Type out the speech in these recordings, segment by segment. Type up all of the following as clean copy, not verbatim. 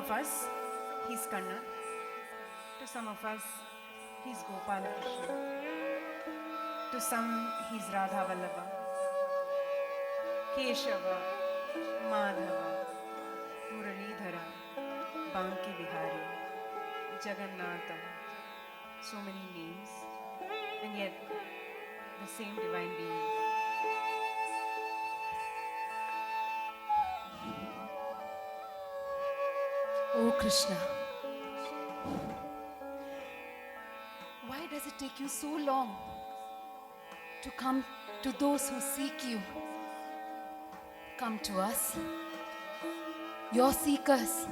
of us, he's Kanna. To some of us, he's Gopala Krishna. To some, he's Radha Vallabha, Keshava, Madhava, Muralidhara, Banki Bihari, Jagannatha. So many names, and yet the same divine being. Oh Krishna, why does it take you so long to come to those who seek you? Come to us, your seekers.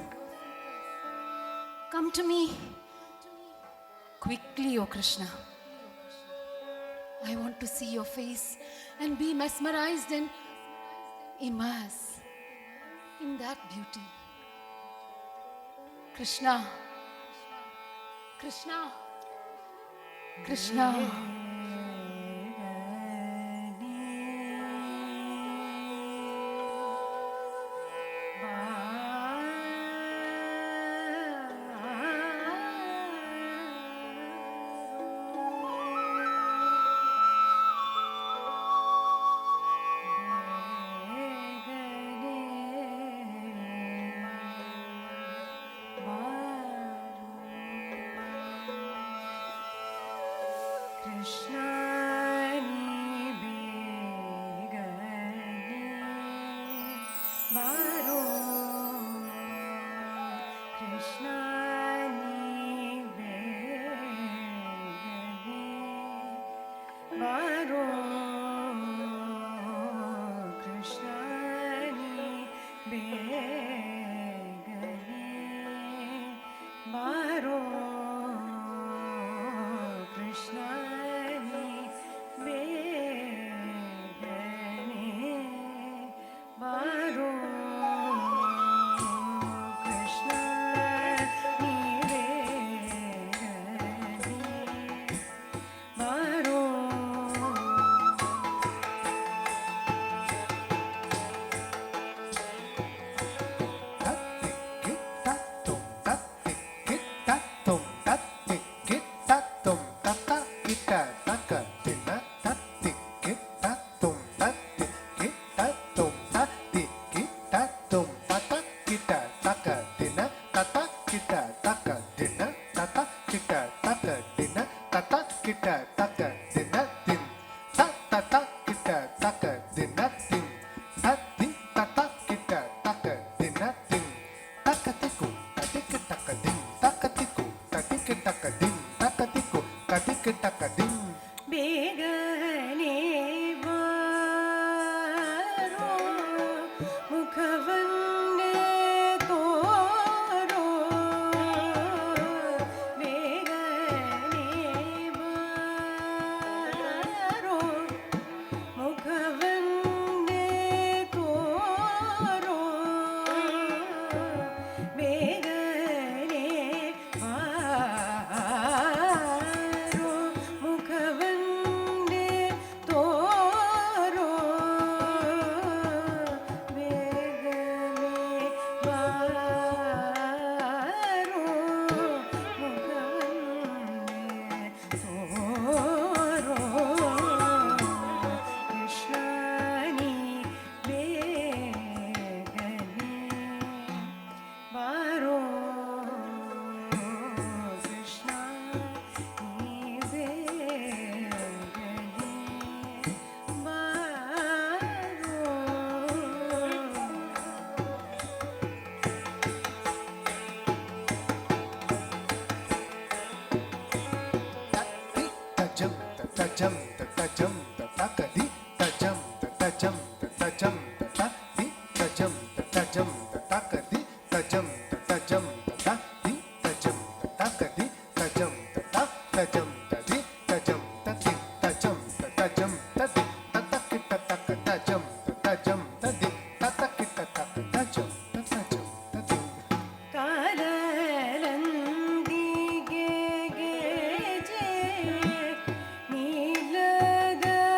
Come to me quickly, O Krishna. I want to see your face and be mesmerized and immersed in that beauty. Krishna, Krishna, Krishna. Nilada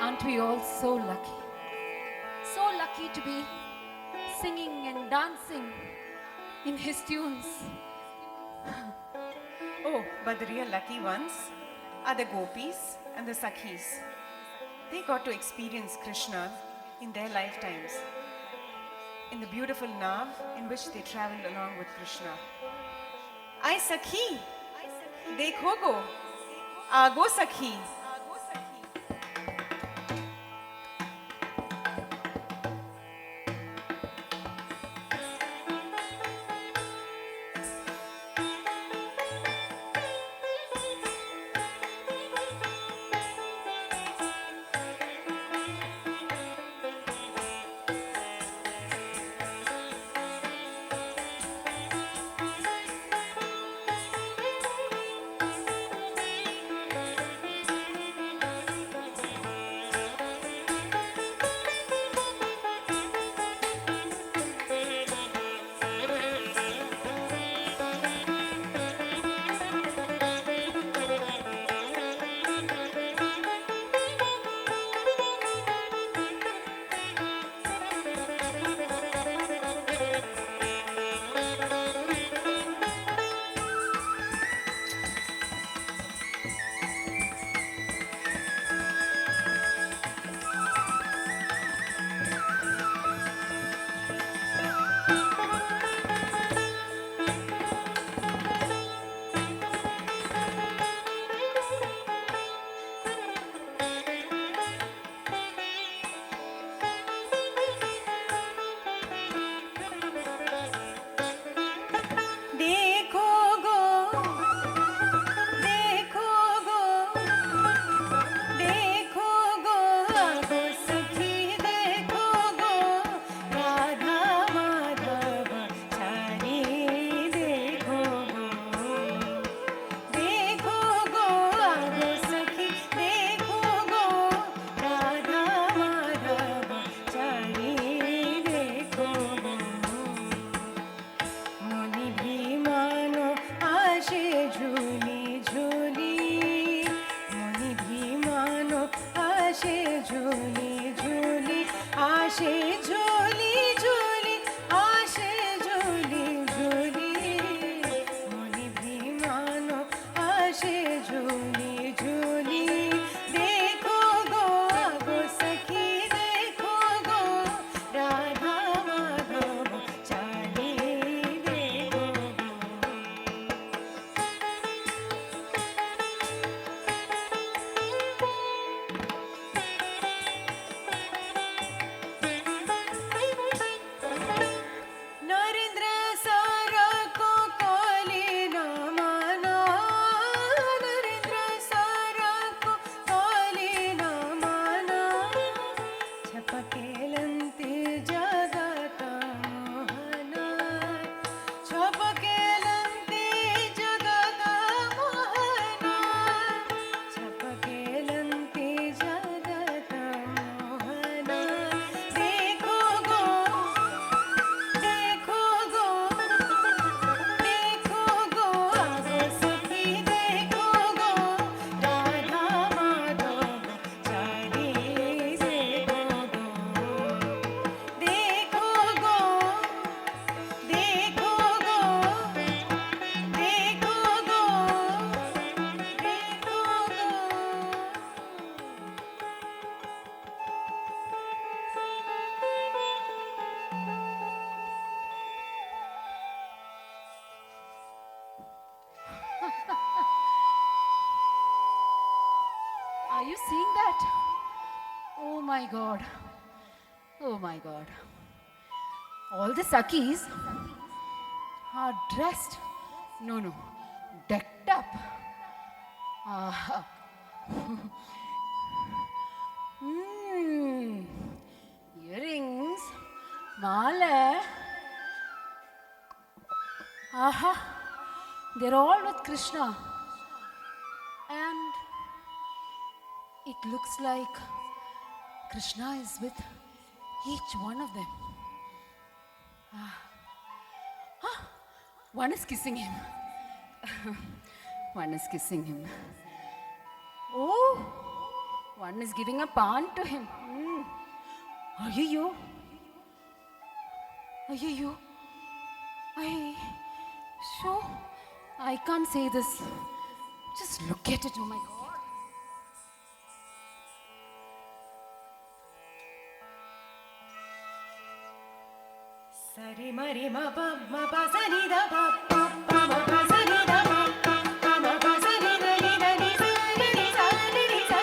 Aren't we all so lucky? So lucky to be singing and dancing in his tunes. Oh, but the real lucky ones are the gopis and the sakhis. They got to experience Krishna in their lifetimes, in the beautiful nav in which they traveled along with Krishna. I Sakhi, dekho go, ago Sakhi. देखो गो, देखो गो, देखो गो, आगो सखी देखो गो, राधा माधव चारी देखो गो, देखो गो, आगो सखी देखो गो, राधा माधव चारी देखो गो। मुनि भी मानो आशे झूली झूली, मुनि भी मानो आशे झूली झूली, आशे झूली झूली, आशे झूली झूली, मुनि भी मानो आशे झूली झूली। देखो गो, आगो सखी देखो गो, राधा माधव चाली देखो गो। नरेंद्र सर को कोली न मानो, नरेंद्र सर को कोली न मानो, छपकेलंती जगत मोहन, छपकेलंती जगत मोहन, छपकेलंती जगत मोहन। देखो गो, देखो गो, देखो गो, आगो सखी देखो गो, राधा माधव चारी देखो गो, देखो गो, देखो गो, देखो गो, देखो गो। Are you seeing that? Oh my God. Oh my God. All the Sakis are dressed. No, decked up. Ah. Earrings, mala. Aha. They're all with Krishna. And it looks like Krishna is with each one of them. One is kissing him. One is kissing him. Oh, One is giving a pan to him. Ayyo. Ayyo. I can't say this. Just look at it, oh my God. Sari mari ma pa sa ni da pa pa ma pa sa ni da pa ma pa sa ni da ni sa ni sa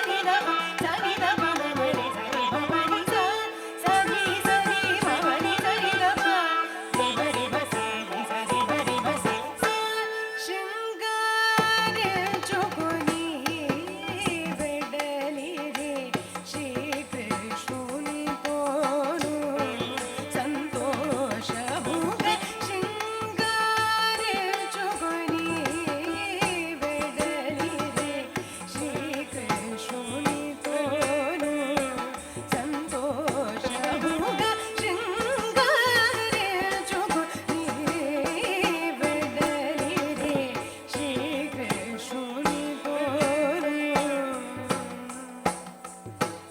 ni da pa sa ni da pa ma ma ni sa ni pa ma ni sa ni ma ma ni sa ni da pa ni ba ri ba sa ni sa ni ba ri ba sa shingare chukuni vedali re Shri Krishna tonu సంతోషముగ శృంగారే చుగుని వెడలి రే శ్రీకృష్ణుని తోను సంతోషముగ శృంగారే చుగుని వెడలి రే శ్రీకృష్ణుని తోను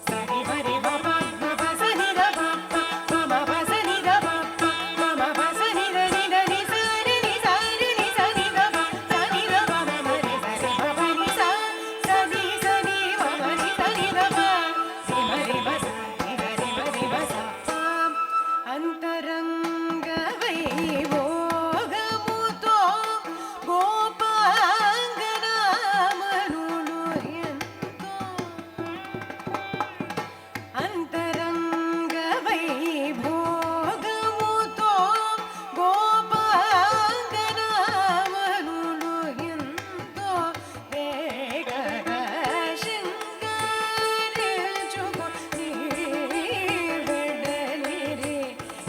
సరి వరి బప బప సని the బప మమ బస ని ద బప మమ బస ని ద ని ద ని స ని ని స ని ని స ని ద బ స ని ద బ మమ ని స ని బ బ ని స స ని మమ ని స ని ద బ సి మ రి బ స ని ద రి బ రి బ స అంతరంగ వైభోగముతో గోపాంగనామనులు ఎంతో అంతరంగ వైభోగముతో గోపాంగనామనులు ఎంతో వేగగా శృంగారించుకొని వెడలి రే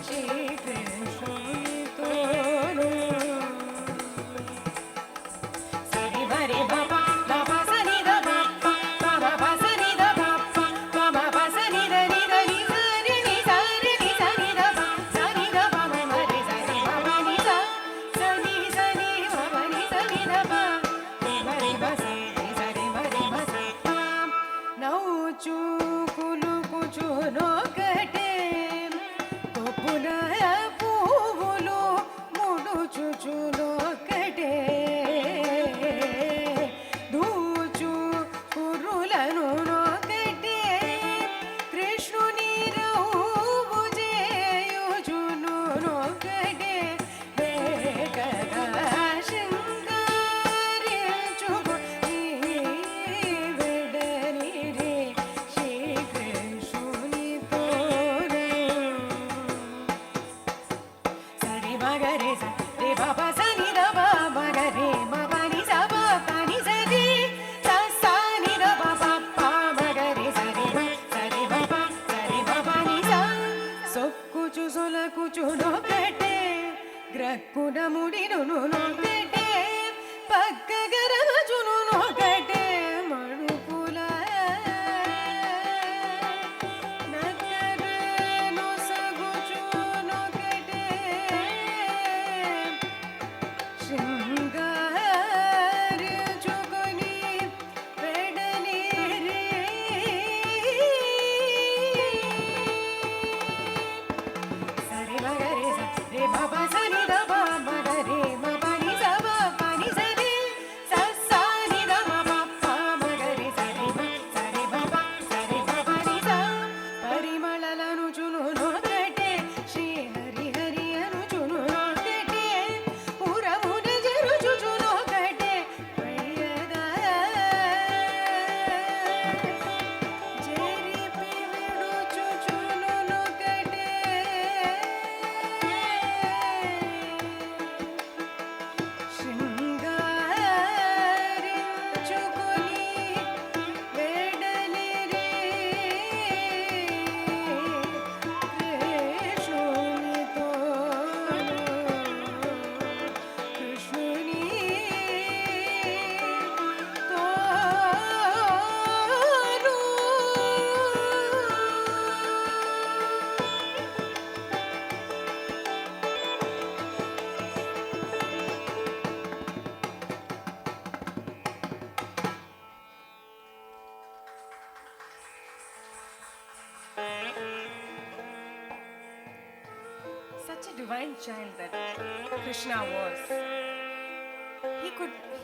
శ్రీకృష్ణుని తోను such a divine child that Krishna was.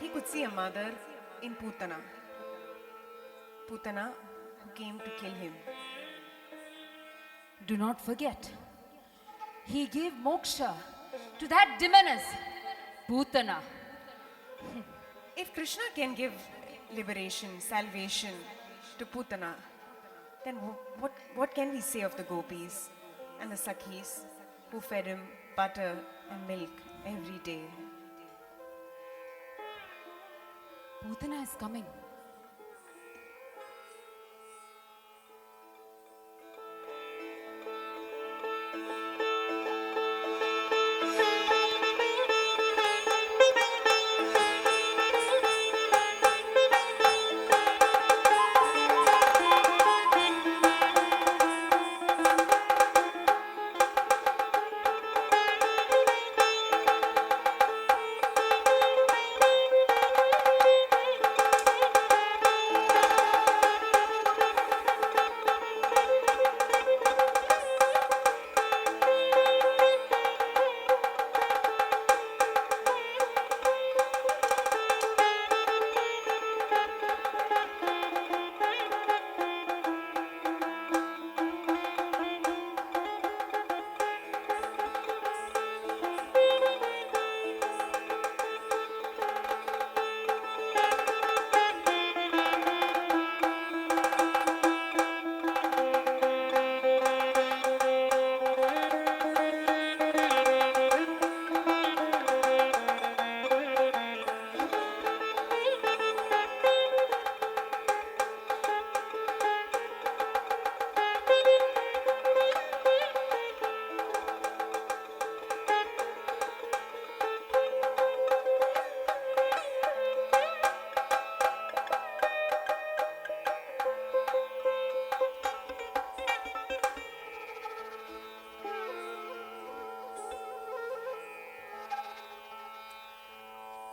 He could see a mother in Putana. Putana who came to kill him. Do not forget, he gave moksha to that demoness, Putana. If Krishna can give liberation, salvation to Putana, then what can we say of the gopis and the sakhis who fed him butter and milk every day? Putana is coming.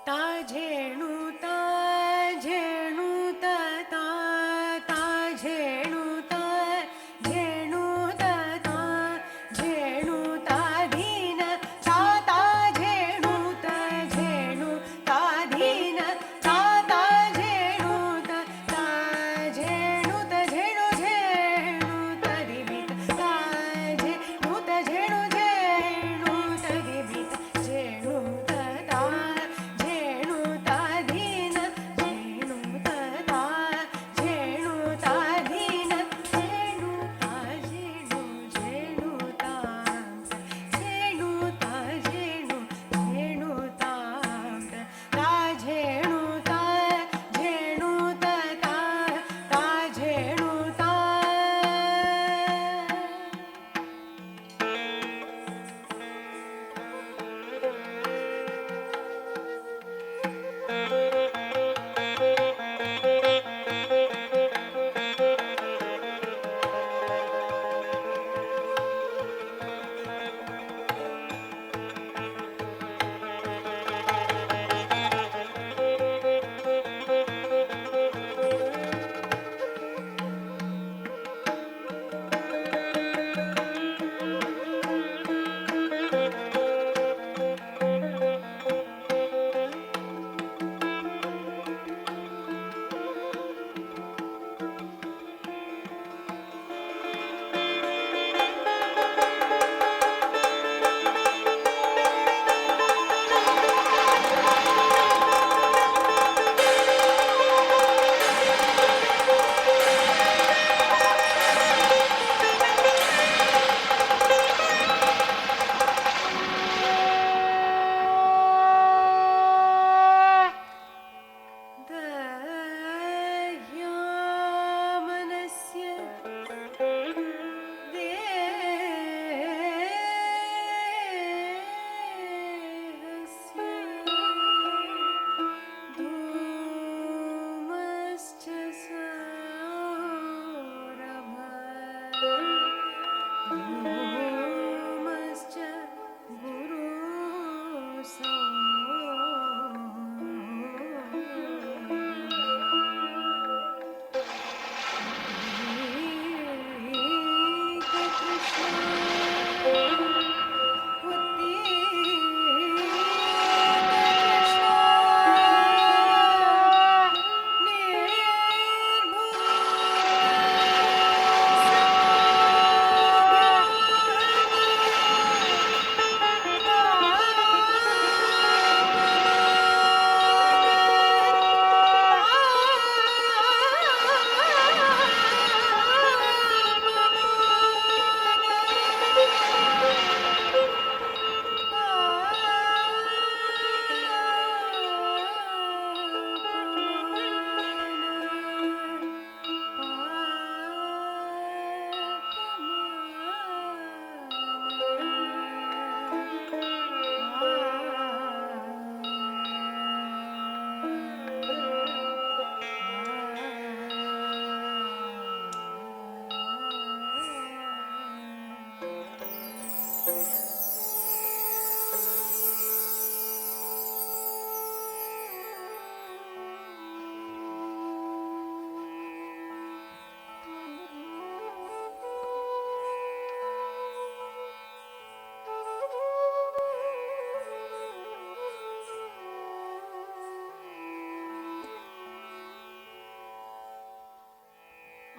Ta jhenu ta jhenu ta ta ta jhenu ta jhenu ta ta jhenu ta dina ta ta jhenu ta dina ta ta jhenu ta jhenu ta jhenu jhenu ta dibita ta jhenu ta jhenu jhenu ta dibita jhenu ta ta jhenu ta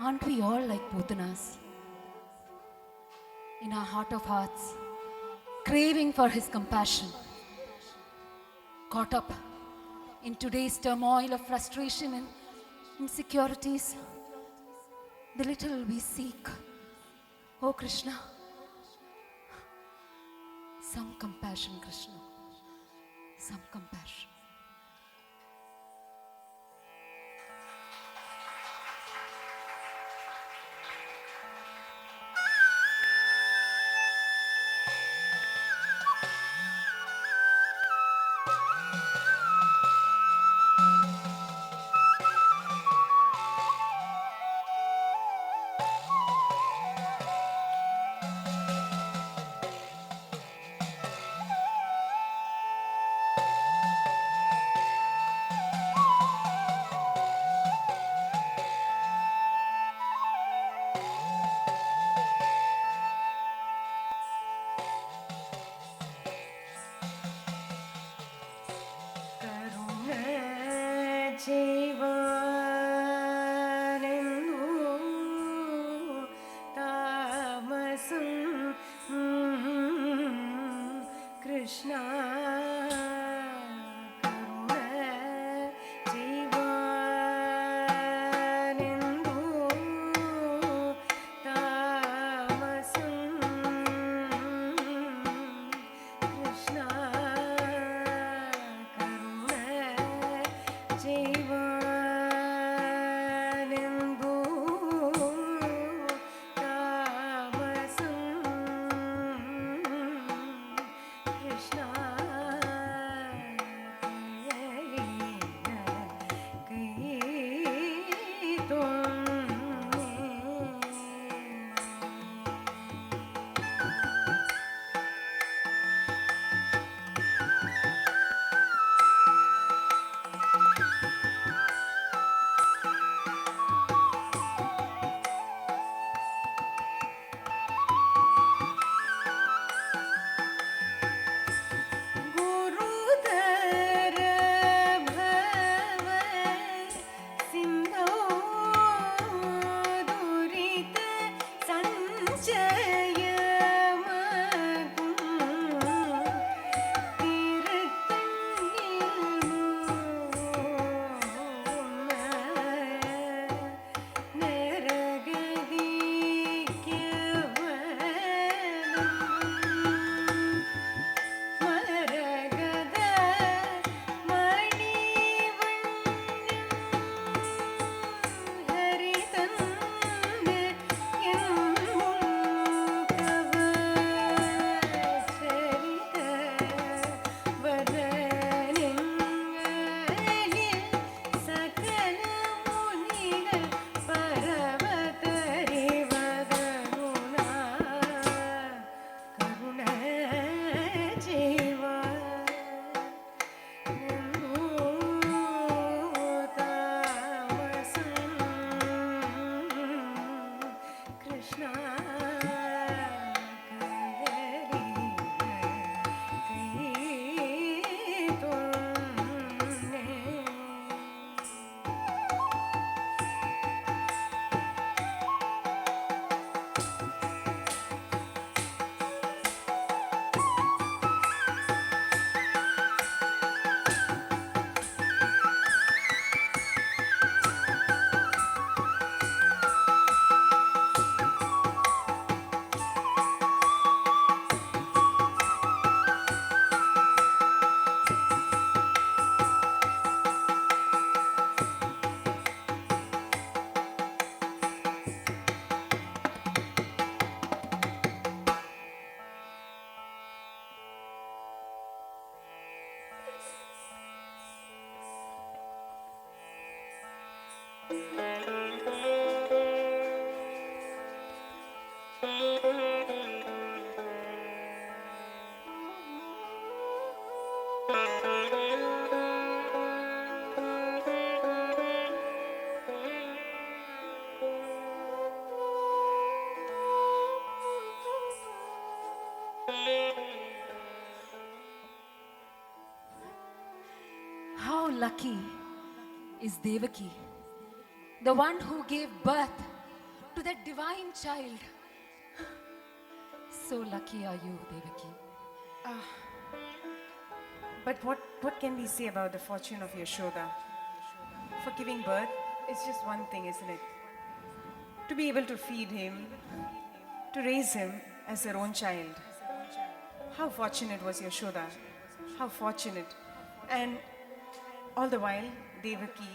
Aren't we all like Putanas? In our heart of hearts, craving for his compassion, caught up in today's turmoil of frustration and insecurities, the little we seek, oh Krishna, some compassion, Krishna, some compassion. കരുണ ചെയ്വാനെന്നു താമസം കൃഷ്ണ കരുണ ചെയ്വാനെന്നു താമസം കൃഷ്ണ ജീവനെന്തു താമസം Krishna How lucky is Devaki, the one who gave birth to that divine child. So lucky are you, Devaki. But what can we say about the fortune of Yashoda? For giving birth, it's just one thing, isn't it? To be able to feed him, to raise him as their own child. How fortunate was Yashoda? How fortunate. And all the while, Devaki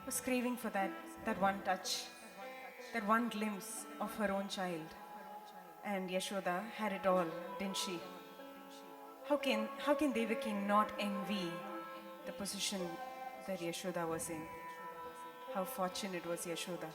was craving for that one touch, that one glimpse of her own child. And Yashoda had it all, didn't she? How can Devaki not envy the position that Yashoda was in? How fortunate was Yashoda?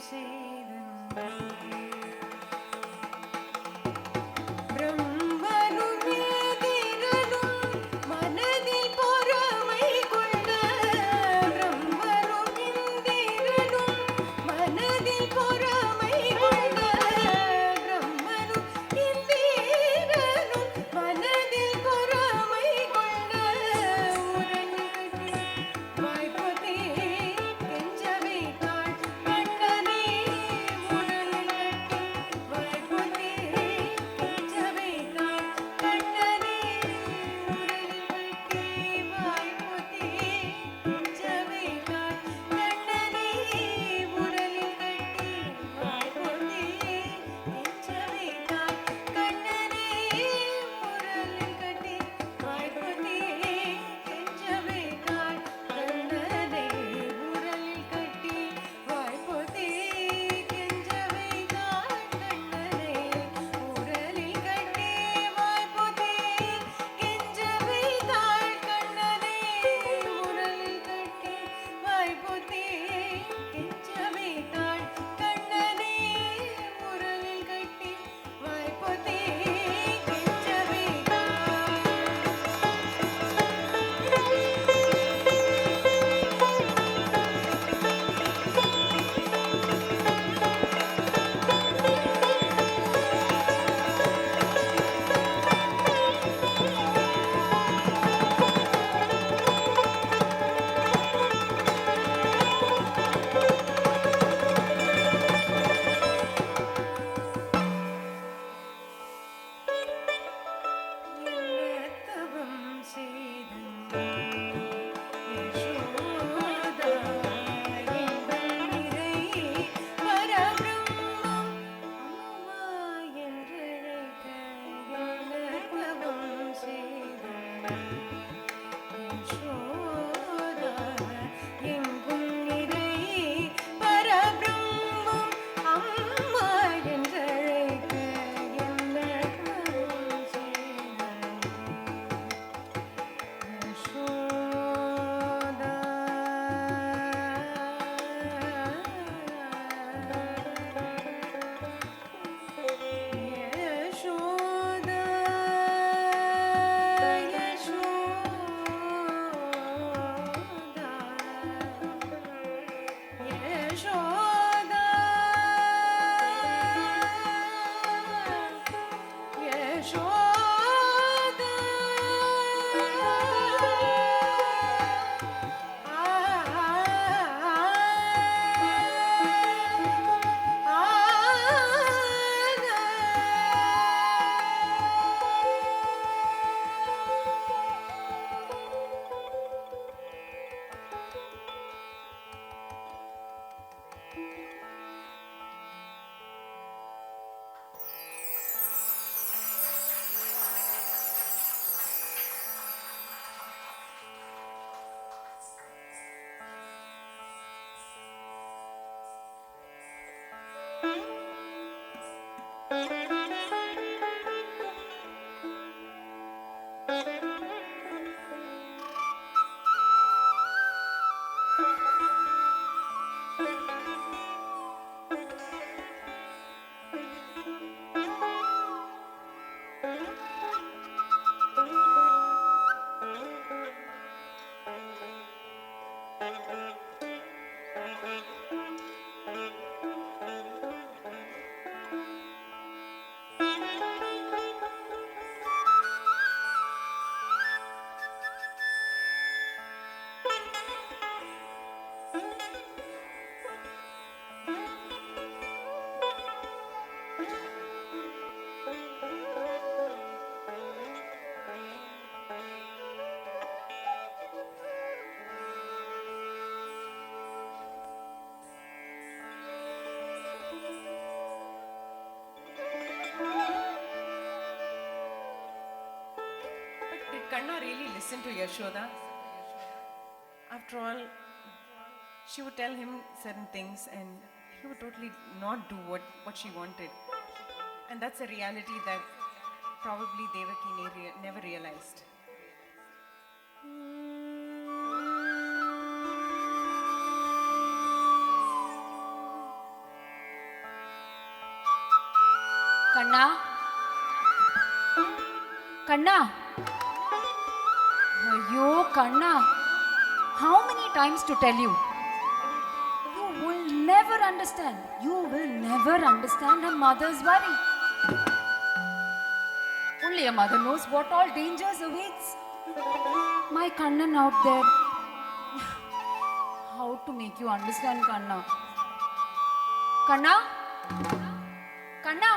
செய்தன் பிரம்மனும் இந்திரனும் மனதில் பொறாமை கொண்ட பிரம்மனும் இந்திரனும் மனதில் பொறாமை கொண்ட பிரம்மனும் இந்திரனும் மனதில் பொறாமை கொண்ட உரணிகட்டி வாய்ப்பதே கெஞ்சவே தாழ் கண்ணனே உரணிகட்டி வாய்ப்பதே கெஞ்சவே தாழ் கண்ணனே உரணிகட்டி வாய்ப்பதே கெஞ்சவே தாழ் கண்ணனே உரலில் கட்டி வாய்ப்பதே கெஞ்சவே தாழ் கண்ணனே உரலில் கட்டி வாய்ப்பதே கெஞ்சவே தாழ் கண்ணனே உரலில் கட்டி வாய்ப்பதே கெஞ்சவே தாழ் கண்ணனே உரலில் கட்டி வாய்ப்பதே கெஞ்சவே தாழ் கண்ணனே உரலில் கட்டி வாய்ப்பதே கெஞ்சவே தாழ் கண்ணனே உரலில் கட்டி வாய்ப்பதே கெஞ்சவே என்னத்தவம் செய்தன் யசோதா எங்கள் நிறை பரபிரம்மம் அம்மா என்றழைக்க என்னத்தவம் செய்தன் யசோதா எங்கும் நிறை பரபிரம்மம் அம்மா என்றழைக்க என்னத்தவம் செய்தன் Yashoda Yashoda Yashoda Yashoda Did Kanna really listen to Yashoda? After all, she would tell him certain things and he would totally not do what she wanted. And that's a reality that probably Devaki never realized. Kanna? Kanna? Ayyo, Kanna. How many times to tell you? You will never understand. You will never understand a mother's worry. Only a mother knows what all dangers awaits. My Kannan out there. How to make you understand, Kanna? Kanna? Kanna?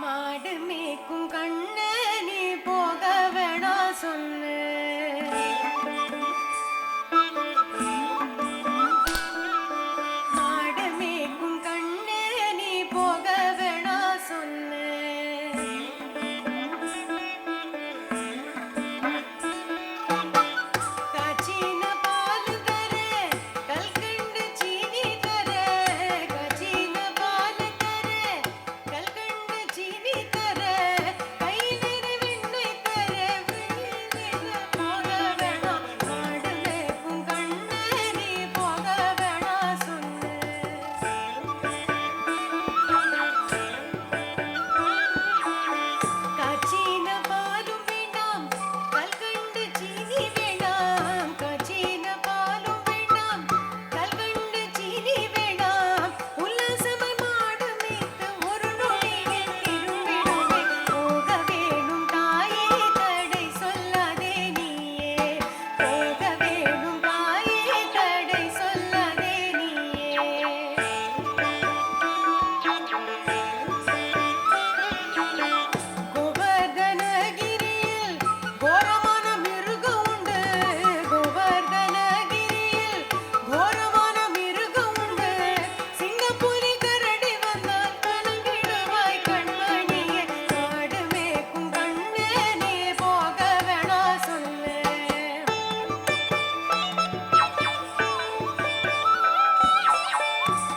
மாடு மேய்க்கும் கண்ணே நீ போக வேணா சொல்லு. மாடு மேய்க்கும் கண்ணே நீ போக வேணா சொல்லு. காய்ச்சின பால் தர கல்கண்டு சீனி தர. காய்ச்சின பால் தர கல்கண்டு சீனி தர. கை நிற வெண்ணெய் தர. போக வேணா மாடு மேய்க்கும் கண்ணே நீ போக வேணா சொல்லு. காய்ச்சின பாலும் வேண்டாம் கல்கண்டு சீனி வேண்டாம். காய்ச்சின பாலும் வேண்டாம் கல்கண்டு சீனி வேண்டாம். உல்லாசமாய் மாடு மேய்த்து ஒரு நொடியில் திரும்பிடுவேன். போக வேணும் தாயே தடை சொல்லாதே நீயே. போக வேணும் தாயே தடை சொல்லாதே நீயே. கோவர்தனகிரியில் கோரமான மிருகம் உண்டு. கோவர்தனகிரியில் கோரமான மிருகம் உண்டு. சிங்கப்புலி கரடி வந்தால் கலங்கிடுவாய் கண்மணியே. மாடு மேய்க்கும் கண்ணே நீ போக வேணா சொல்லு.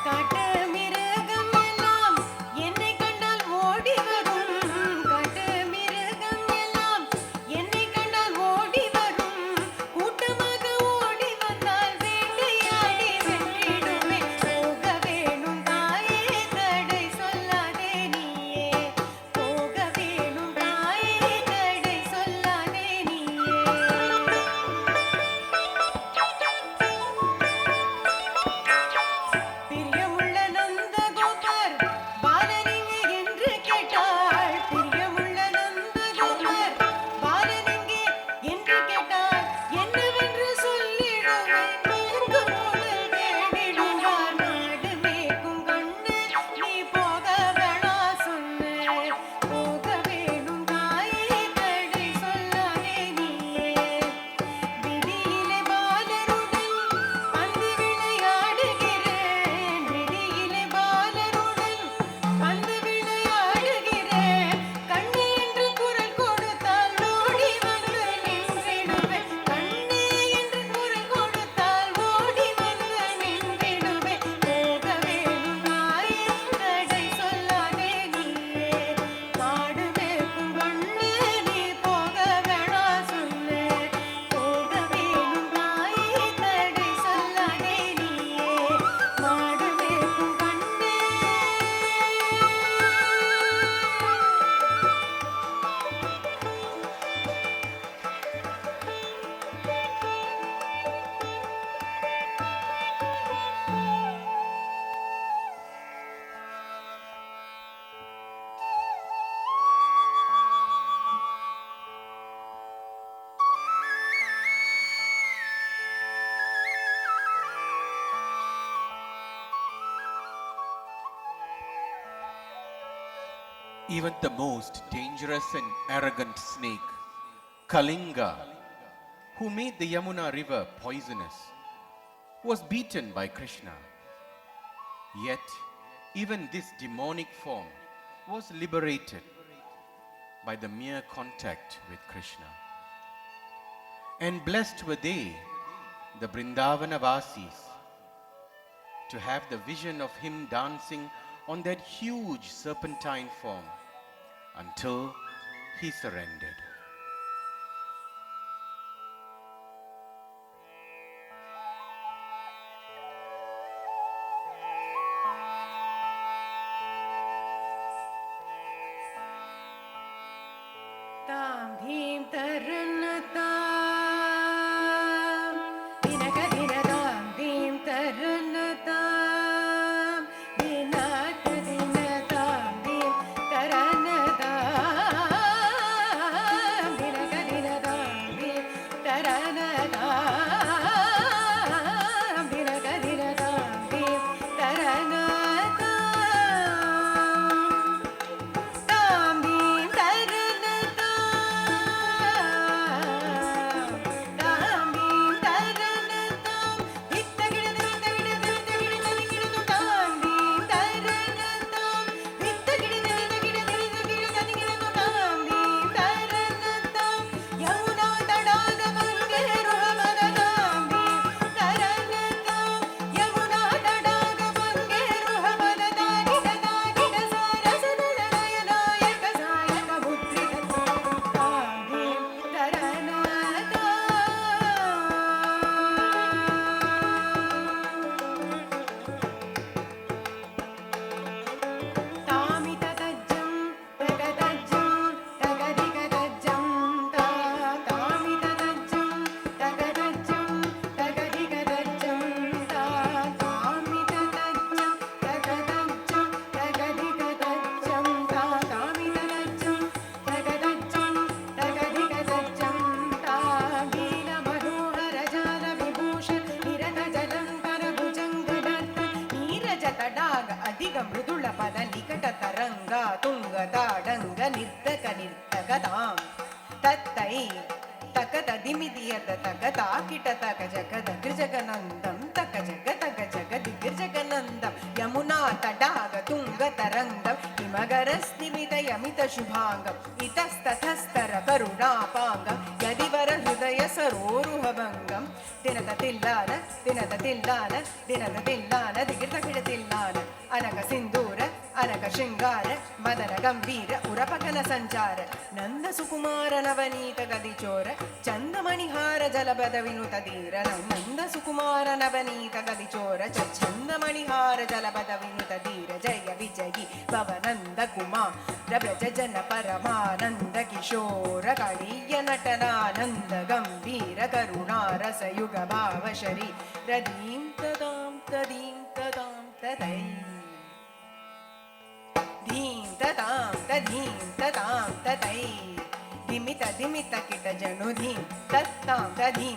காட்டு மிருகம் எல்லாம் என்னை கண்டால் ஓடி வரும். காட்டு மிருகம் எல்லாம் என்னை கண்டால் ஓடி வரும். கூட்டமாக ஓடி வந்தால் வேட்டையாடி வென்றிடுவேன். போக வேணும் தாயே தடை சொல்லாதே நீயே. போக வேணும் தாயே தடை சொல்லாதே நீயே. பிரியமுள்ள நந்தகோபர் பாலனிங்கே என்று கேட்டாள். பிரியமுள்ள நந்தகோபர் பாலனிங்கே என்று கேட்டாள். என்னவென்று சொல்லிடுவேன் மேற்கு மூடல் தேடிடுவார். மாடு மேய்க்கும் கண்ணே நீ போக வேணா சொல்லு. போக வேணும் தாயே தடை சொல்லாதே நீயே. விடியிலே பாலருடன் பந்து விளையாடுகிறேன். விடியிலே பாலருடன் பந்து விளையாடுகிறேன். கண்ணே என்று குரல் கொடுத்தால் ஓடி வந்து நின்றிடுவேன். கண்ணே என்று குரல் கொடுத்தால் ஓடி வந்து நின்றிடுவேன். போக வேணும் தாயே தடை சொல்லாதே நீயே. மாடு மேய்க்கும் கண்ணே நீ போக வேணா சொல்லு. போக வேணும் தாயே தடை சொல்லாதே நீயே. மாடு மேய்க்கும் கண்ணே. Even the most dangerous and arrogant snake, Kalinga, who made the Yamuna river poisonous, was beaten by Krishna. Yet, even this demonic form was liberated by the mere contact with Krishna. And blessed were they, the Vrindavana Vasis, to have the vision of him dancing on that huge serpentine form until he surrendered. निकट तरंगा तुंग ताडंग निर्तक निर्तकतां तत्तै तकत दिमिदियत तकता kit तक जगद गिर्जगनंदं तक जग दिग्गिर्जगनंदं यमुना तडाग तुंग तरंगं हिमगरस्निमित यमित शुभांगं इतस्ततस्तर करुणापांगं यदिवर हृदय सरोरुहभंगं दिनत तिल्लान दिगिर्तकिडतिल्लान अनक सिंदूर अनक शृंगार मदन गंभीर उरपकन संचार नंद सुकुमार नवनीत गदिचोर चंदमणिहार जलबद विनुत धीर नंद सुकुमार नवनीत गदिचोर चंदमणिहार जलबद विनुत धीर जय विजयी भवनंद कुमार ब्रज जन परमानंद किशोर कळीय नटनानंद गंभीर करुणा रस युग भाव शरीर दीं तदां तदै धीं तदां तदै धिमित किट जनु धीं तत्तां तधीं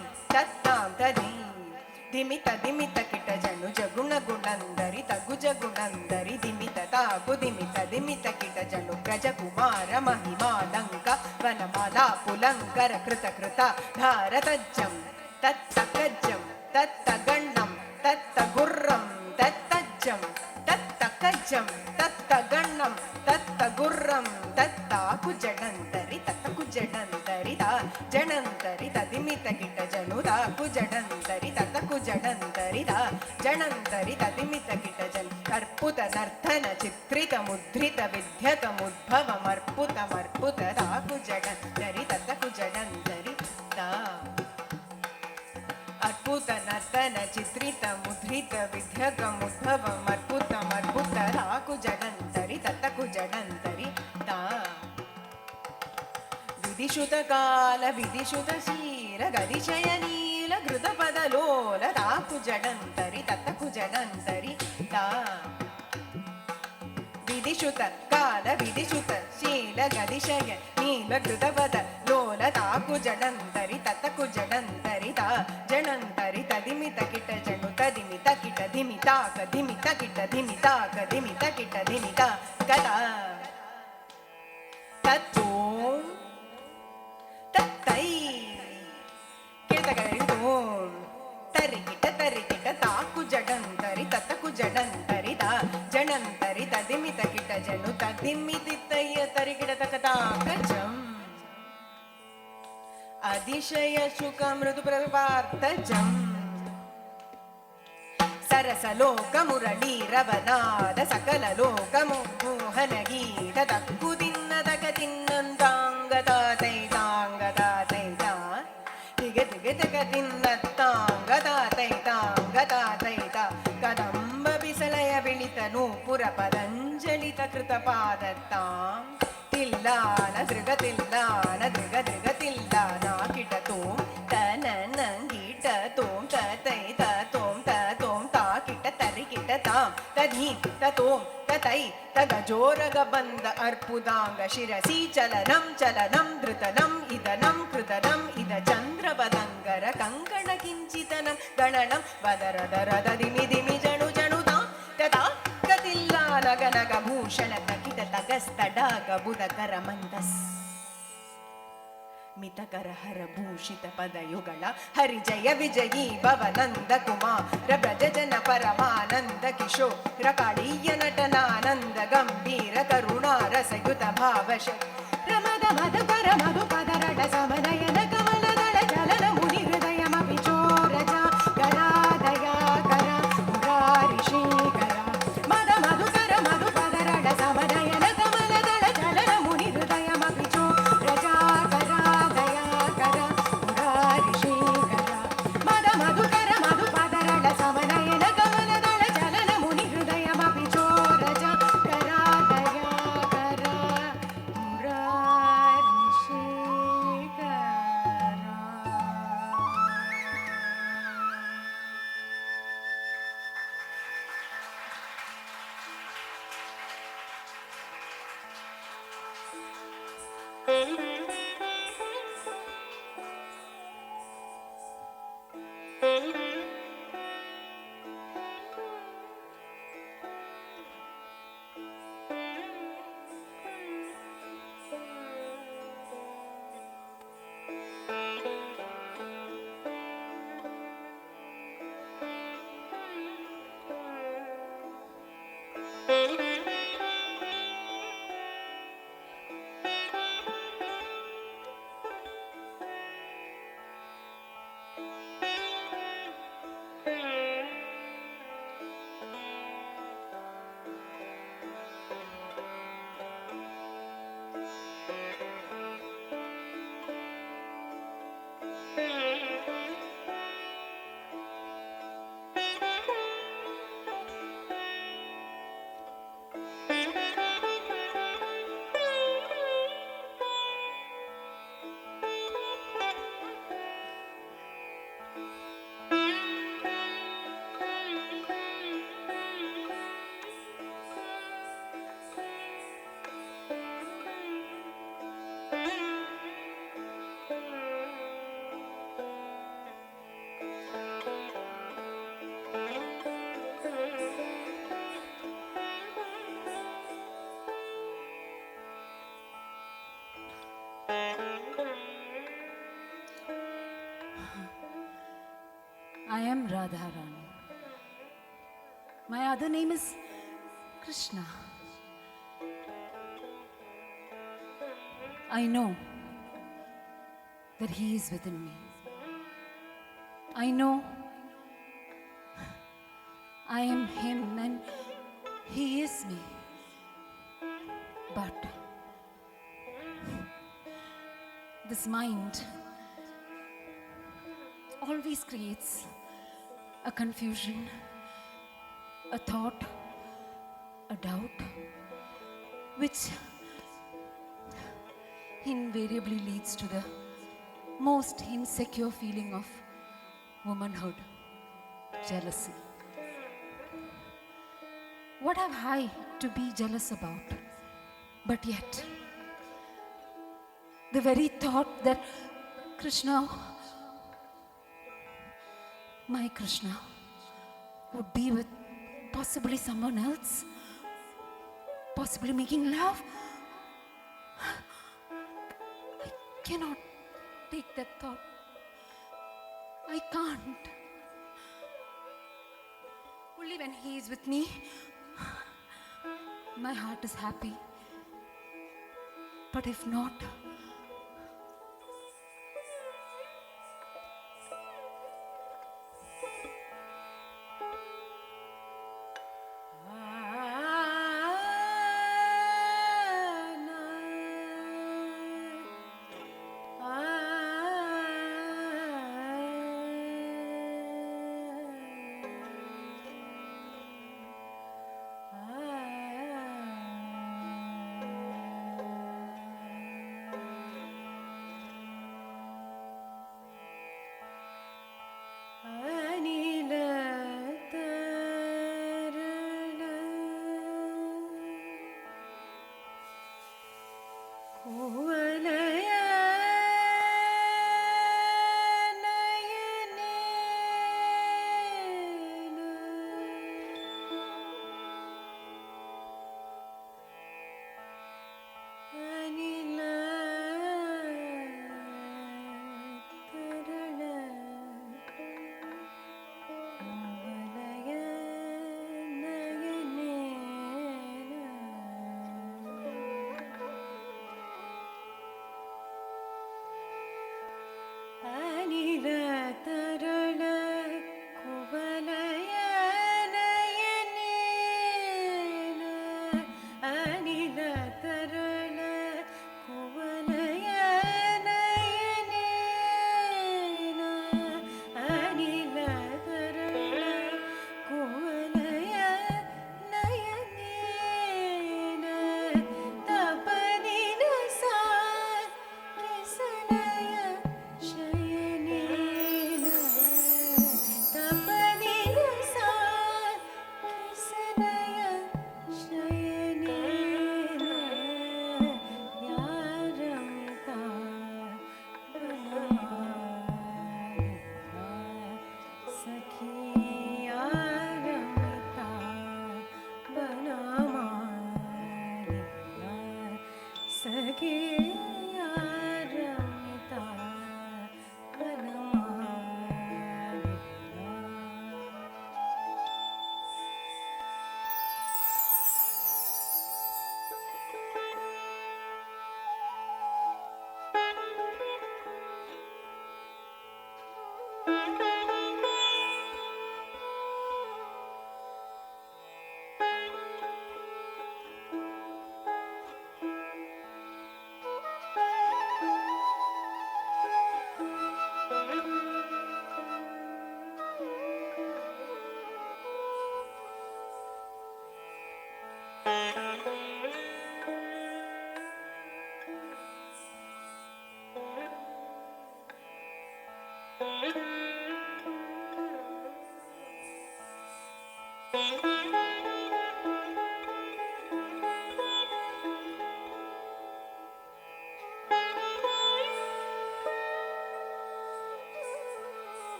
धिमित किट जनु जगुण गुणंदरि तगु जगुणंदरि धिमित तागु धिमित किट जनु गज कुमार महिमालंक वनमाला पुलंकर कृत भारतज्जं तत्तकज्जं तत्तगण्णं तत्तगुर्रं तत्तज्जं तत्तकज्जं तत्तगण्णं तत्तगुर्रं तत्ताकुजडन्तरि तत्तकुजडन्तरि दा जडन्तरि तदिमित किट जनु दाकुजडन्तरि तत्तकुजडन्तरि दा जडन्तरि तदिमित किट जनु अर्पुत नर्तन चित्रित मुद्रित विद्यत मुद्भवम् अर्पुत दाकुजडन्तरि तत्तकुजडन्तरि दा अर्पुत नर्तन चित्रित मुद्रित विद्यगम उद्भवम् अर्पुत राकु जडन्तरि ततकु जडन्तरि ता विदिशुत काल विदिशुत शील गदिशय नील घृतपद लोल ताकु जडन्तरि ततकु जडन्तरि ता विदिशुत काल विदिशुत शील गदिशय नील घृतपद लोल ताकु जडन्तरि ततकु जडन्तरि ता जडन्तरि तदिमित किट जनु तदिमित किट धिमिताक धिमित किट धिमिताक धिमित किट धिमिता कदा तत्तों तत्तै कीर्तकरितों तरिकिट ताकु जडन्तरि ततकु जडन्तरि ता जडन्तरि तदिमित किट जनु तदिमितितय तरिकिट तकताकजम् अतिशय शुक मृदु प्रपार्थजम् सरस लोक मुरली रवनाद सकल लोक मोहन गीत तक्कु तिन्न तक तिन्नंतांगता तैतांगता तैता तिग तिग तक तिन्नतांगता तैतांगता तैता कदंब बिसलय बिलित नूपुर पदंजलित कृत पादतां तिल्लान दृग तिल्लाना किटतों तननंगिट तों ततैता तों ततों ता किट तरि किट तां तधीं ततों ततै तगजोरग बंद अर्पुदांग शिरसि चलनं धृतनं इदनं कृतनं इद चंद्रपदंगर कंकण किंचितनं गणनं वदरदरद दिमि दिमि जनु जनुतां तथा कतिल्ला नगनग भूषण तकिट तगस्तडाग बुधकर मंदस् मितकर हर भूषित पद युगल हरि जय विजयी भवनंद कुमार ब्रज जन परमानंद किशोर काळीय नटनानंद गंभीर करुणा रसयुत भावश प्रमद मधुकर मधुपदरड समनयन कमल दळ जलन मुनि हृदयमपि चोरजा करा दया करा मुरारि श्रीकरा मद मधुकर मधुपदरड समनयन कमल दळ जलन मुनि हृदयमपि चोरजा करा दया करा मुरारि श्रीकरा मद मधुकर मधुपदरड समनयन कमल दळ जलन मुनि हृदयमपि चोरजा करा दया करा I am Radharani. My other name is Krishna. I know that He is within me. I know I am Him and He is me. But this mind always creates a confusion, a thought, a doubt, which invariably leads to the most insecure feeling of womanhood, jealousy. What have I to be jealous about? But yet, the very thought that Krishna, my Krishna, would be with possibly someone else, possibly making love, I cannot take that thought. I can't. Only when He is with me, my heart is happy. But if not,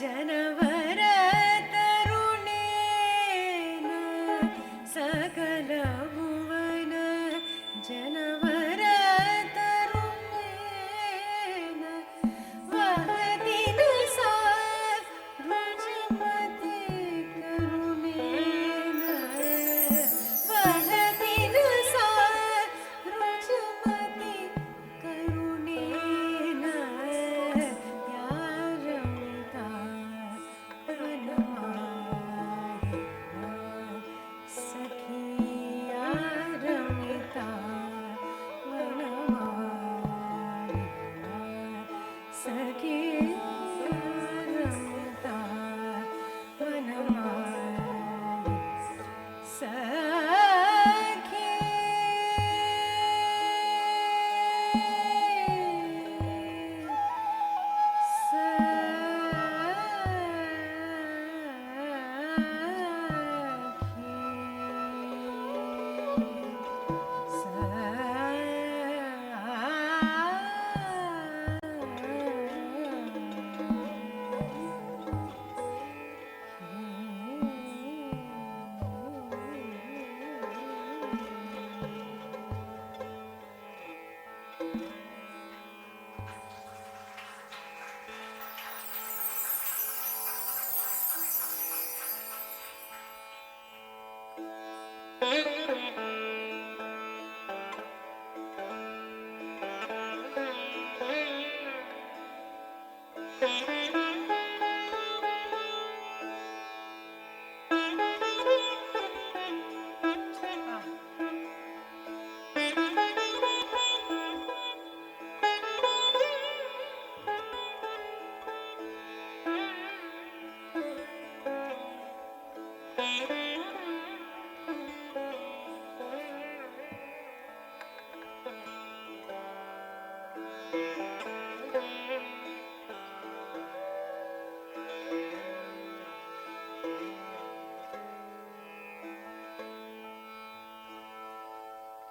जनवर तरुणेन सकल भुवन जनवर तरुणेन वहति न रुचमति करुणेन वहति न रुचमति करुणेन यारमिता वनमालिना सखी यारमिता वनमालिना सखी यारमिता वनमालिना सखी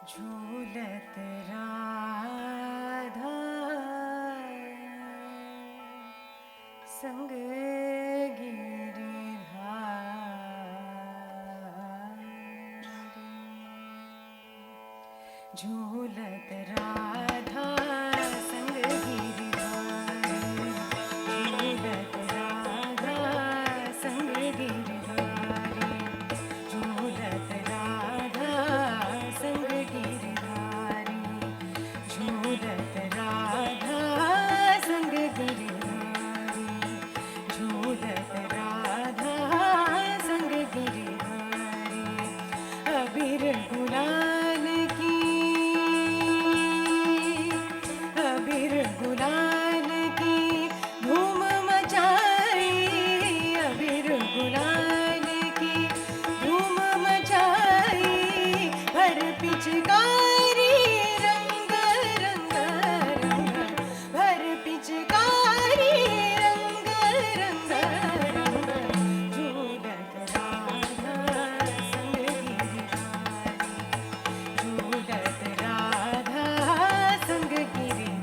झूलत राधा संग गिरधारी झूलत राधा संग गिरधारी झूलत राधा संग गिरधारी झूलत राधा संग गिरधारी झूलत राधा संग गिरधारी झूलत राधा संग गिरधारी अबीर गुलाल की अबीर गुलाल की धूम मचाई अबीर गुलाल की धूम मचाई भर पिचकारी रंग रंग रंग भर पिचकारी रंग रंग रंग झूलत राधा संग गिरधारी झूलत राधा संग Girdhari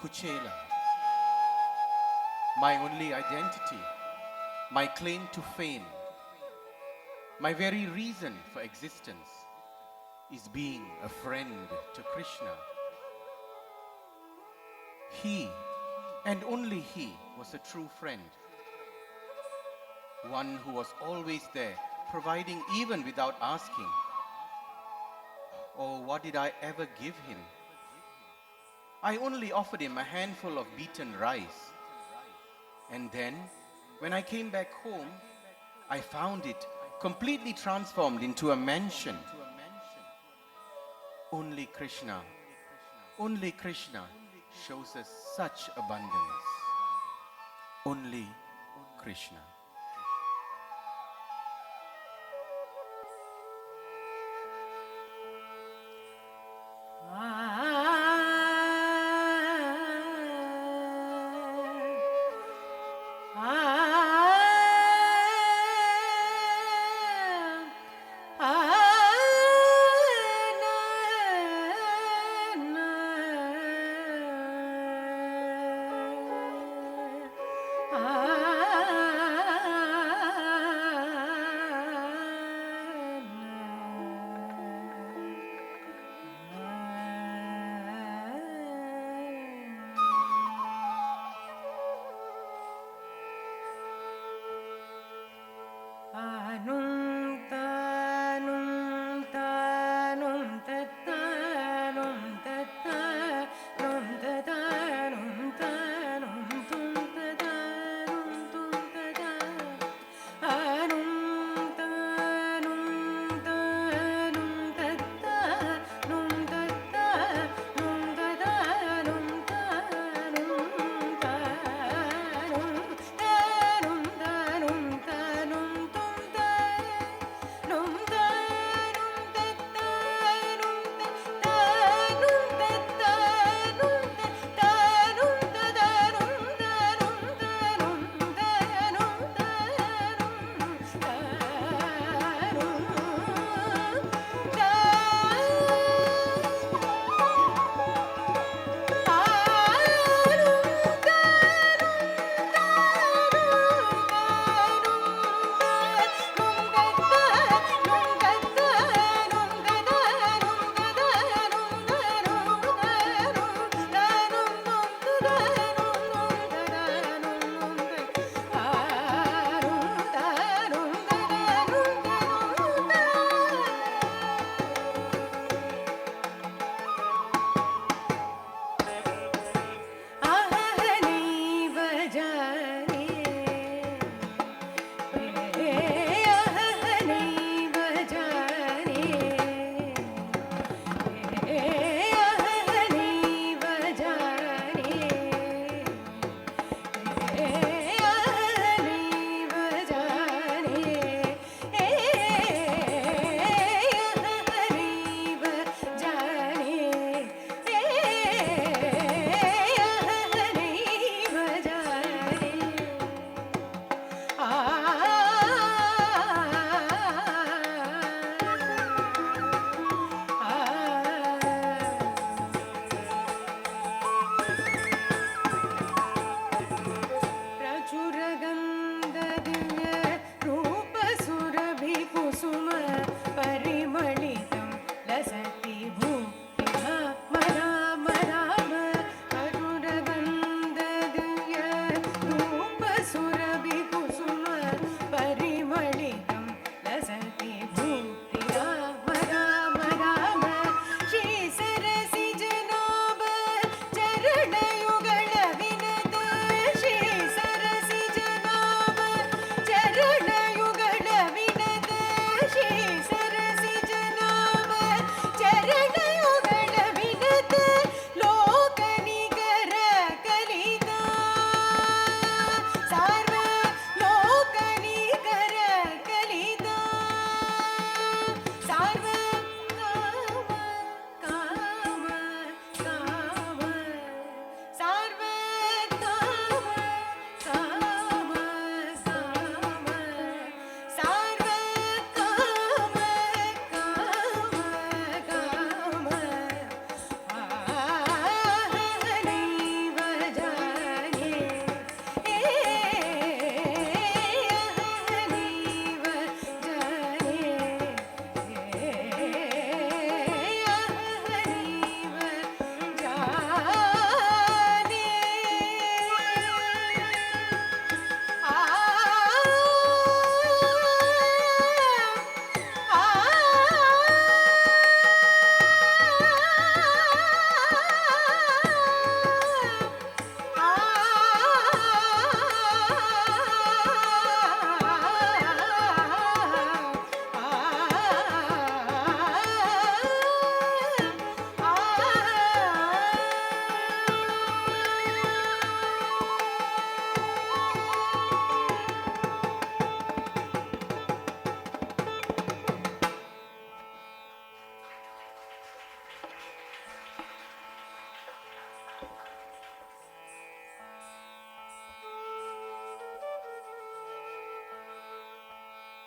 Kuchela. My only identity, my claim to fame, my very reason for existence is being a friend to Krishna. He, and only he, was a true friend. One who was always there, providing even without asking. Oh, what did I ever give him? I only offered him a handful of beaten rice. And then, when I came back home, I found it completely transformed into a mansion. Only Krishna shows us such abundance. Only Krishna.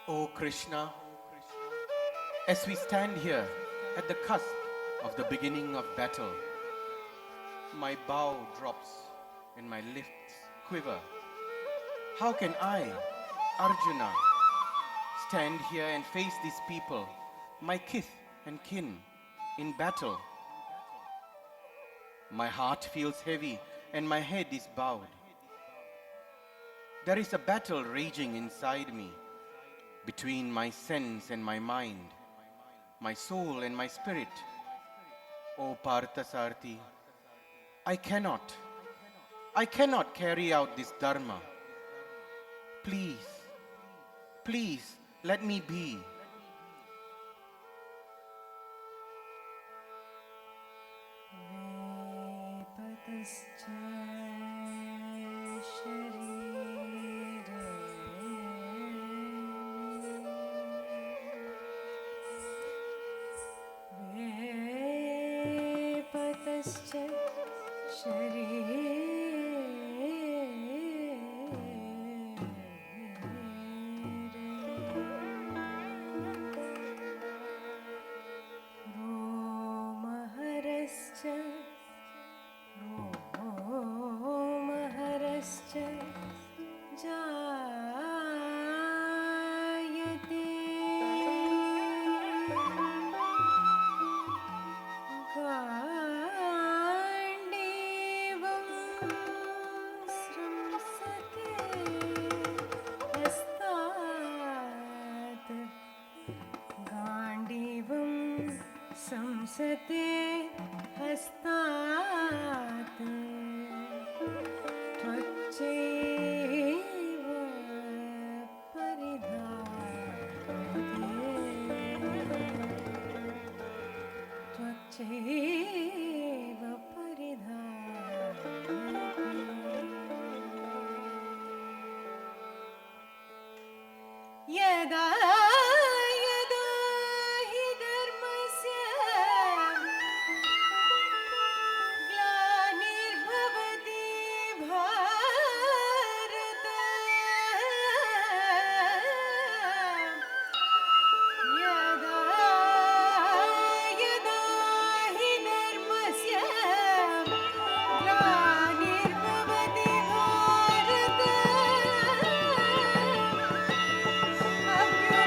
O Krishna, as we stand here at the cusp of the beginning of battle, my bow drops and my lips quiver. How can I, Arjuna, stand here and face these people, my kith and kin, in battle? My heart feels heavy and my head is bowed. There is a battle raging inside me between my sense and my mind, my soul and my spirit. O Parthasarthi, I cannot carry out this dharma. Please, please let me be. संसते हस्तात् त्वच्चैव परिधायते त्वच्चैव परिधायते यदा यदा हि धर्मस्य ग्लानिर्भवति भारत यदा यदा हि धर्मस्य ग्लानिर्भवति Bharat अभ्युत्थानम्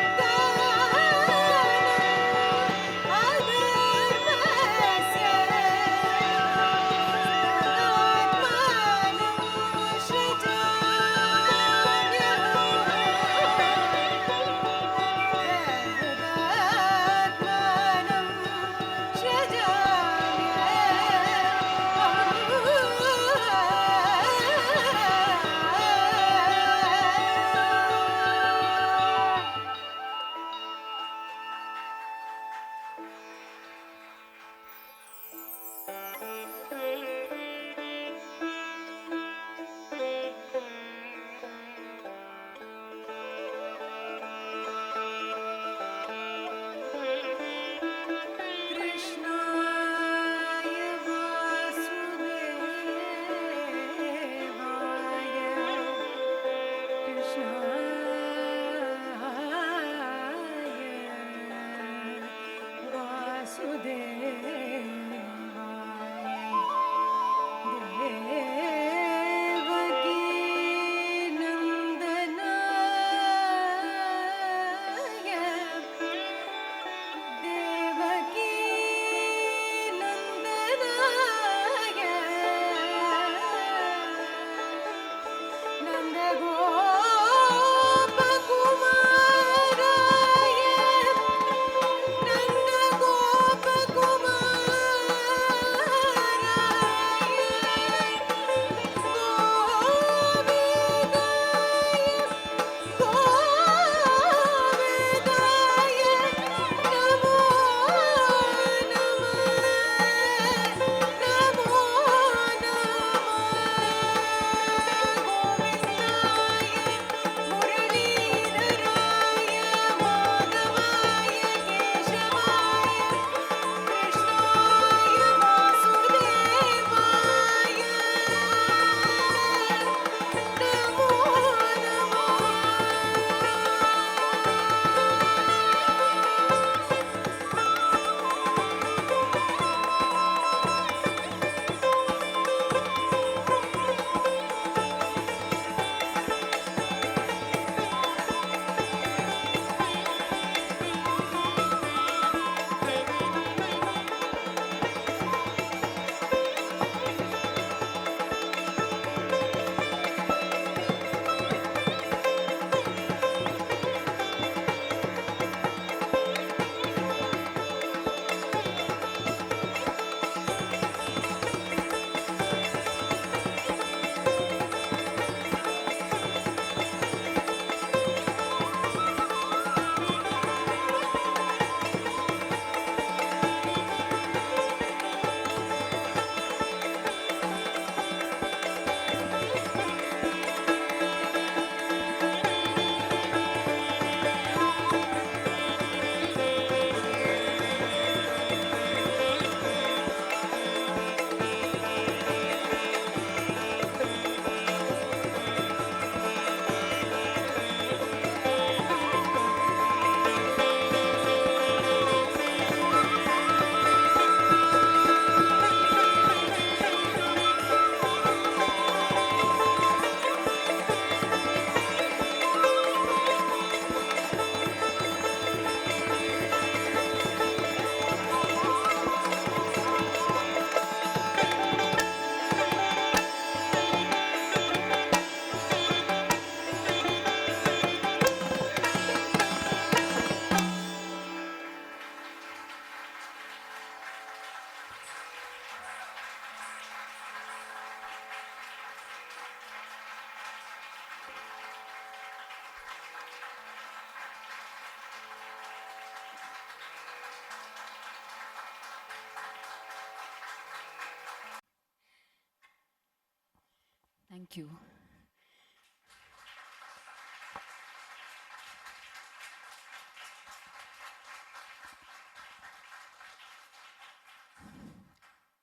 Thank you.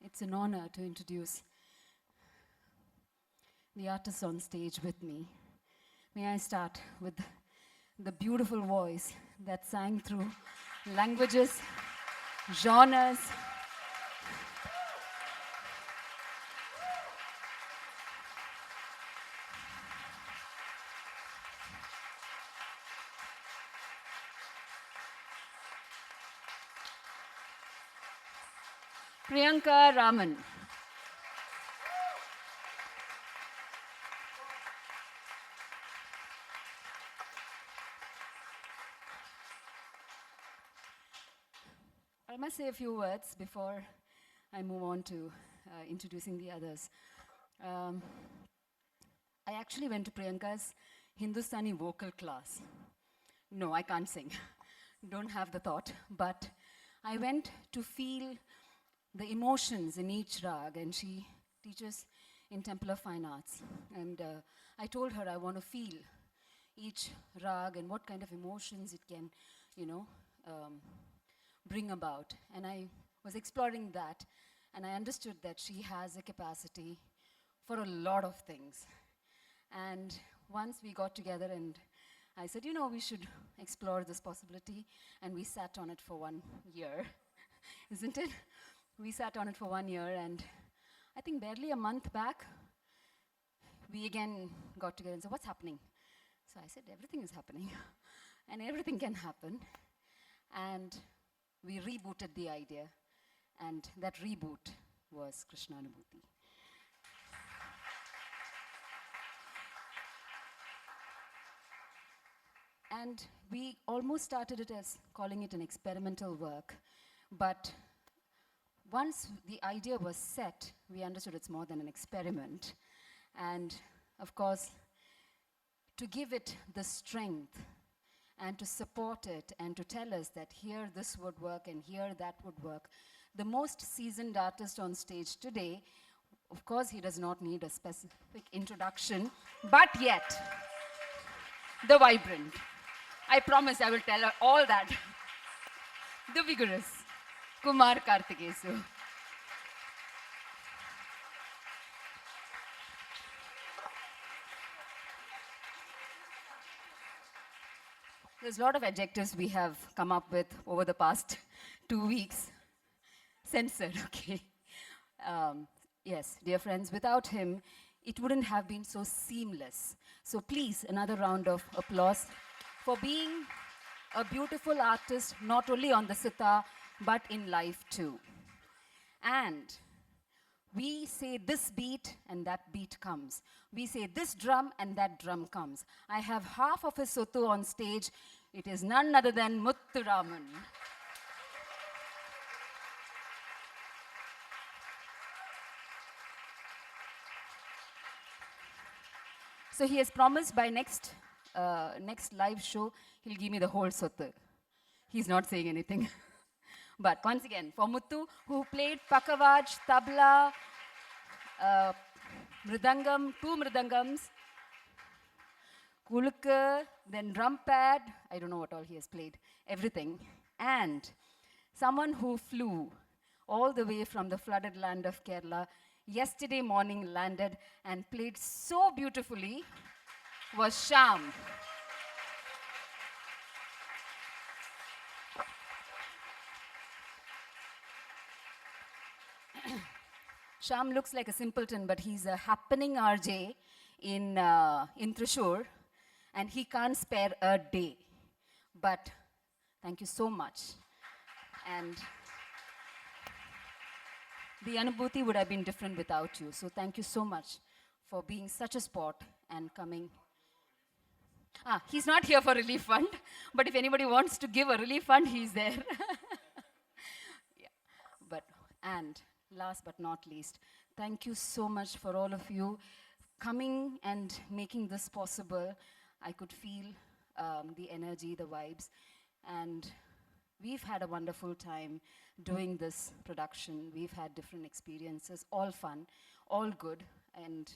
It's an honor to introduce the artists on stage with me. May I start with the beautiful voice that sang through languages, genres, Priyanka Raman. I must say a few words before I move on to introducing the others. Um, I actually went to Priyanka's Hindustani vocal class. No, I can't sing. Don't have the thought. But I went to feel the emotions in each rag, and she teaches in Temple of Fine Arts. And I told her I want to feel each rag and what kind of emotions it can, bring about. And I was exploring that, and I understood that she has a capacity for a lot of things. And once we got together and I said, we should explore this possibility, and we sat on it for 1 year, isn't it? We sat on it for 1 year, and I think barely a month back, we again got together and said, what's happening? So I said, everything is happening, and everything can happen. And we rebooted the idea, and that reboot was Krishna Anubhuti. And we almost started it as calling it an experimental work, but once the idea was set, we understood it's more than an experiment. And of course, to give it the strength and to support it and to tell us that here this would work and here that would work, the most seasoned artist on stage today, of course, he does not need a specific introduction, but yet, the vibrant. I promise I will tell her all that. The vigorous, Kumar Karthikesu. There's a lot of adjectives we have come up with over the past 2 weeks. Censored, okay. Yes, dear friends, without him, it wouldn't have been so seamless. So please, another round of applause for being a beautiful artist, not only on the sitar, but in life too. And we say this beat and that beat comes. We say this drum and that drum comes. I have half of his Sottu on stage. It is none other than Muthuraman. So he has promised by next live show, he'll give me the whole Sottu. He's not saying anything. But once again, for Muthu, who played Pakavaj, Tabla, Mridangam, 2 Mridangams, Kulka, then drum pad, I don't know what all he has played, everything. And someone who flew all the way from the flooded land of Kerala, yesterday morning landed and played so beautifully was Shyam. Shyam looks like a simpleton, but he's a happening RJ in Thrissur, and he can't spare a day. But thank you so much. And the Anubhuti would have been different without you. So thank you so much for being such a sport and coming. He's not here for relief fund, but if anybody wants to give a relief fund, he's there. Yeah. And last but not least, thank you so much for all of you coming and making this possible. I could feel the energy, the vibes, and we've had a wonderful time doing this production. We've had different experiences, all fun, all good, and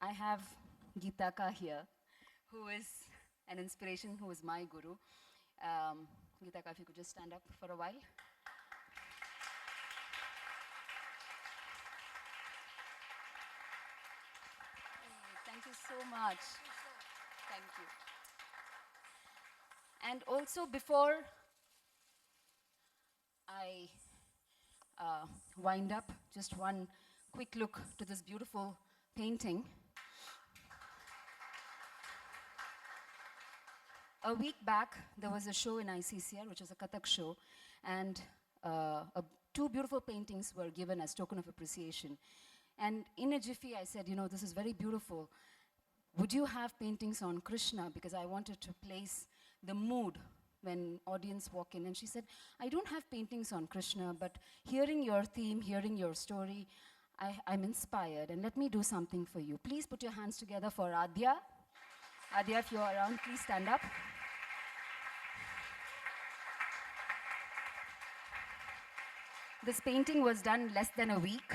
I have Geetaka here, who is an inspiration, who is my guru. Geetaka, if you could just stand up for a while. Thank you so much. Thank you. And also, before I wind up, just one quick look to this beautiful painting. A week back, there was a show in ICCR, which was a Kathak show, and two beautiful paintings were given as token of appreciation. And in a jiffy, I said, you know, this is very beautiful. Would you have paintings on Krishna? Because I wanted to place the mood when audience walk in. And she said, I don't have paintings on Krishna, but hearing your theme, hearing your story, I'm inspired. And let me do something for you. Please put your hands together for Adya. Adya, if you're around, please stand up. This painting was done less than a week,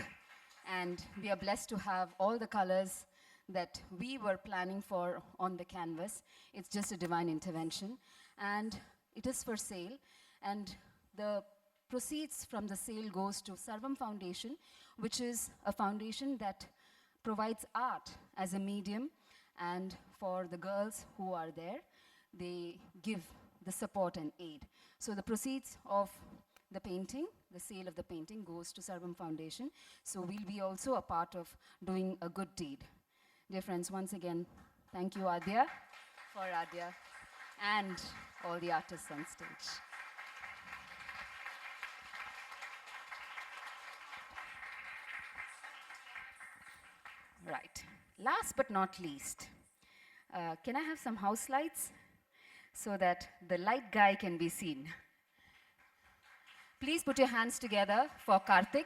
and we are blessed to have all the colors that we were planning for on the canvas. It's just a divine intervention, and it is for sale. And the proceeds from the sale goes to Sarvam Foundation, which is a foundation that provides art as a medium, and for the girls who are there, they give the support and aid. So the proceeds of the painting, the sale of the painting, goes to Sarvam Foundation. So we'll be also a part of doing a good deed. Dear friends, once again, thank you, Adya, for Adya, and all the artists on stage. Right. Last but not least, can I have some house lights so that the light guy can be seen? Please put your hands together for Karthik.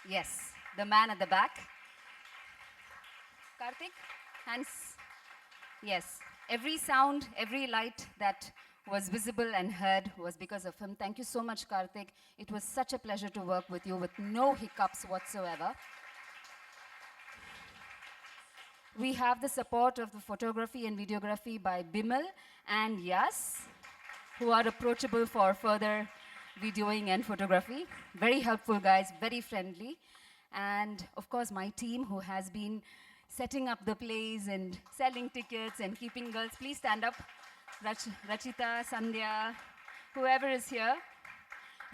Yes, the man at the back. Karthik, hands. Yes, every sound, every light that was visible and heard was because of him. Thank you so much, Karthik. It was such a pleasure to work with you with no hiccups whatsoever. We have the support of the photography and videography by Bimal and Yas, who are approachable for further videoing and photography. Very helpful guys, very friendly. And of course, my team who has been setting up the plays and selling tickets and keeping girls. Please stand up. Rachita, Sandhya, whoever is here.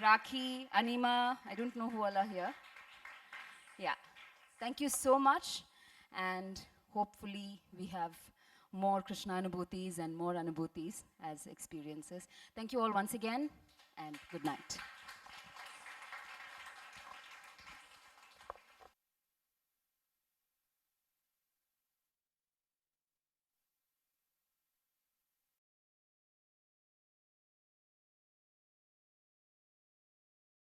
Rakhi, Anima, I don't know who all are here. Yeah, thank you so much. And hopefully we have more Krishna Anubhutis and more Anubhutis as experiences. Thank you all once again, and good night.